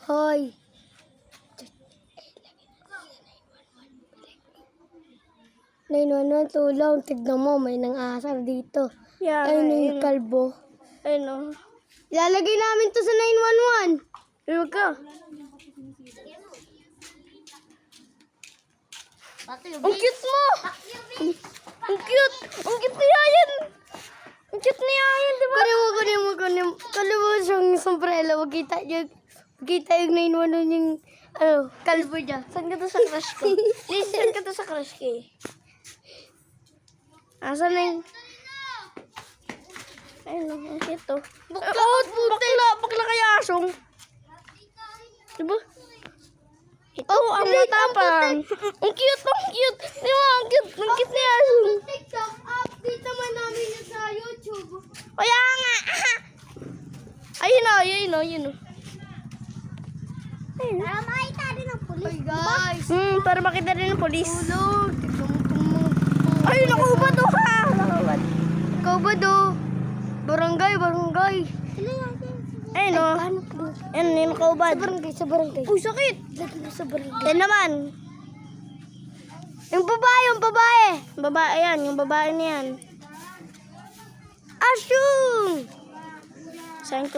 Hoy. 911, tulong. Tignan mo, may nang-asar dito. Yan, Ayun yung kalbo. ayun o. Ilalagay namin to sa 911. Huwag ka. Ang cute mo! Ang cute! Ang cute ni Yayan! Ang cute ni Yayan, di ba? Kunin mo. Kunin mo siyang sombrero. Magkita yung 911 yung kalbo niya. Saan ka to sa crush ko? Please, saan ka to sa crush ko eh? Asan na yung... Ayun o, ang cute to. Bakla kaya asong. Diba? Ito, ang matapang. Ang cute, ang cute. Di ba, ang cute. Ang cute ni asong. TikTok, update naman namin yun sa YouTube. Kaya nga. Ayun o, ayun o, ayun o. Para makita rin ng pulis. Hey guys. Para makita rin ng polis. Tulog. Ay, nakubad o ha. Nakubad. Ikaw ba do? Barangay. Ayun o. Ayun, yung nakubad. Sa barangay. Uy, sakit. Lagi mo sa barangay. Yan naman. Yung babae. Babae yan, yung babae niyan. Asyong! Saan ko